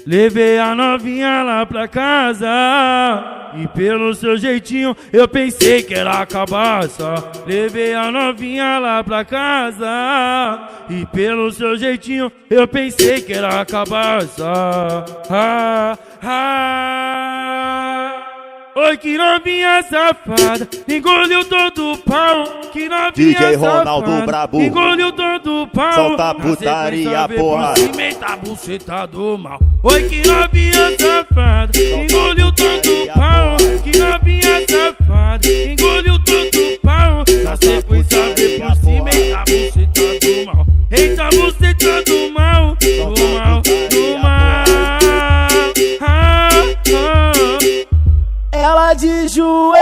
Levei a novinha lá pra casa e pelo seu jeitinho eu pensei que era cabaça. Levei a novinha lá pra casa e pelo seu jeitinho eu pensei que era cabaça. Oi, que novinha safada, engoliu todo o pau. Que novinha DJ Ronaldo safada, Brabo, engoliu todo o pau. solta a putaria, porra. Cimenta a buceta do mal. Oi, que novinha safada, engoliu todo o pau. Que novinha safada, engoliu todo o pau. Na sequência vem por cimenta a buceta do mal. Eita, buceta do mal, do mal, do mal. Ela de joelho